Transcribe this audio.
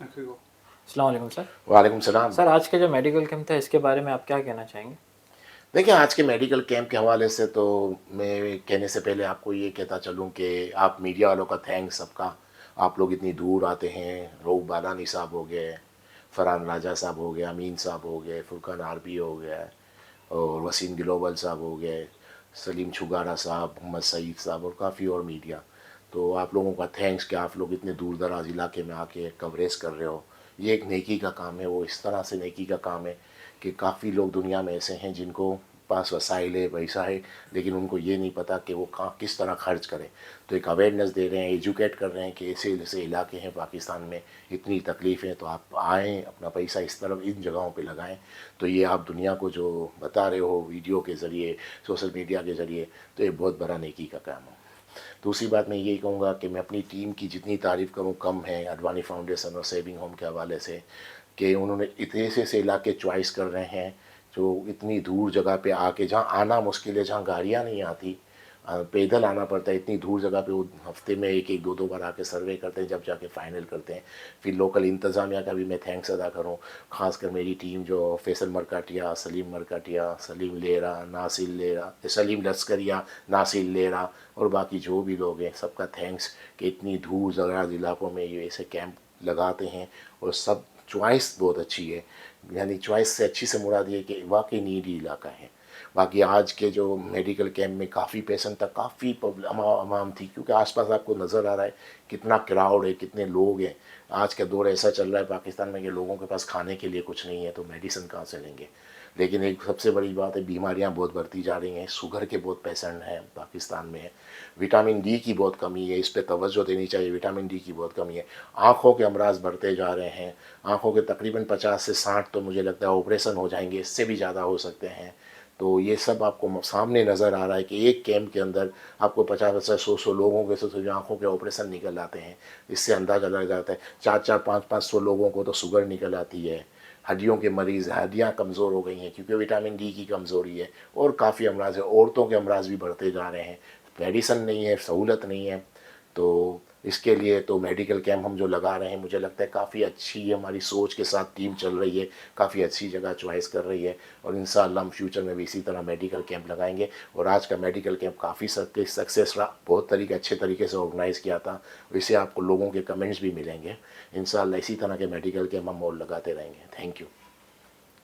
अस्सलाम वालेकुम सर। वालेकुम सलाम। सर आज के जो मेडिकल कैंप था इसके बारे में आप क्या कहना चाहेंगे? देखिए, आज के मेडिकल कैंप के हवाले से तो मैं कहने से पहले आपको ये कहता चलूँ कि आप मीडिया वालों का थैंक्स सबका। आप लोग इतनी दूर आते हैं। रऊफ़ बादानी साहब हो गए, फरहान राजा साहब हो गए, अमीन साहब हो गए, फुरकान आरबी हो गया और वसीम ग्लोबल साहब हो गए, सलीम छुगारा साहब, मोहम्मद सईद साहब और काफ़ी और मीडिया। तो आप लोगों का थैंक्स कि आप लोग इतने दूर दराज इलाके में आके कवरेज कर रहे हो। ये एक नेकी का काम है। वो इस तरह से नेकी का काम है कि काफ़ी लोग दुनिया में ऐसे हैं जिनको पास वसाइल है, पैसा है, लेकिन उनको ये नहीं पता कि वो कहाँ किस तरह खर्च करें। तो एक अवेयरनेस दे रहे हैं, एजुकेट कर रहे हैं कि ऐसे ऐसे इलाके हैं पाकिस्तान में, इतनी तकलीफ़ें, तो आप आएँ, अपना पैसा इस तरफ इन जगहों पे लगाएं। तो ये आप दुनिया को जो बता रहे हो वीडियो के ज़रिए, सोशल मीडिया के ज़रिए, तो ये बहुत बड़ा नेकी का काम है। दूसरी बात मैं यही कहूँगा कि मैं अपनी टीम की जितनी तारीफ़ करूँ कम है, अडवाणी फाउंडेशन और सेविंग होम के हवाले से, कि उन्होंने इतने से इलाके चॉइस कर रहे हैं जो इतनी दूर जगह पे आके, जहाँ आना मुश्किल है, जहाँ गाड़ियाँ नहीं आती, पैदल आना पड़ता है, इतनी दूर जगह पे वो हफ्ते में एक एक दो दो बार आके सर्वे करते हैं, जब जाके फ़ाइनल करते हैं। फिर लोकल इंतज़ामिया का भी मैं थैंक्स अदा करूँ, ख़ासकर मेरी टीम जो फैसल मरकाटिया, सलीम मरकाटिया, सलीम लेरा, नासिर लेरा, सलीम लस्करिया, नासिर लेरा और बाकी जो भी लोग हैं, सबका थैंक्स कि इतनी दूर दराज इलाकों में ये ऐसे कैंप लगाते हैं। और सब चॉइस बहुत अच्छी है, यानी चॉइस से अच्छी से मुराद ये कि वाकई नीडी इलाका है। बाकी आज के जो मेडिकल कैंप में काफ़ी पेशेंट था, काफ़ी आवाम थी, क्योंकि आसपास आपको नज़र आ रहा है कितना क्राउड है, कितने लोग हैं। आज का दौर ऐसा चल रहा है पाकिस्तान में कि लोगों के पास खाने के लिए कुछ नहीं है, तो मेडिसिन कहाँ से लेंगे। लेकिन एक सबसे बड़ी बात है, बीमारियां बहुत बढ़ती जा रही हैं। शुगर के बहुत पेशेंट हैं पाकिस्तान में, विटामिन डी की बहुत कमी है, इस पर तवज्जो देनी चाहिए। विटामिन डी की बहुत कमी है। आँखों के अमराज बढ़ते जा रहे हैं। आँखों के तकरीबन 50 से 60 तो मुझे लगता है ऑपरेशन हो जाएंगे, इससे भी ज़्यादा हो सकते हैं। तो ये सब आपको सामने नज़र आ रहा है कि एक कैंप के अंदर आपको 50-50, 100-100 लोगों के जो आँखों के ऑपरेशन निकल आते हैं। इससे अंदाज़ा लग जाता है 4-4, 5-500 लोगों को तो शुगर निकल आती है। हड्डियों के मरीज़, हड्डियाँ कमज़ोर हो गई हैं क्योंकि विटामिन डी की कमज़ोरी है। और काफ़ी अमराज है, औरतों के अमराज भी बढ़ते जा रहे हैं। मेडिसन नहीं है, सहूलत नहीं है। तो इसके लिए तो मेडिकल कैंप हम जो लगा रहे हैं, मुझे लगता है काफ़ी अच्छी हमारी सोच के साथ टीम चल रही है, काफ़ी अच्छी जगह चॉइस कर रही है। और इंशाअल्लाह हम फ्यूचर में भी इसी तरह मेडिकल कैंप लगाएंगे। और आज का मेडिकल कैंप काफ़ी सक्सेस रहा, बहुत अच्छे तरीके से ऑर्गेनाइज़ किया था। इससे आपको लोगों के कमेंट्स भी मिलेंगे। इंशाअल्लाह इसी तरह के मेडिकल कैंप हम और लगाते रहेंगे। Thank you.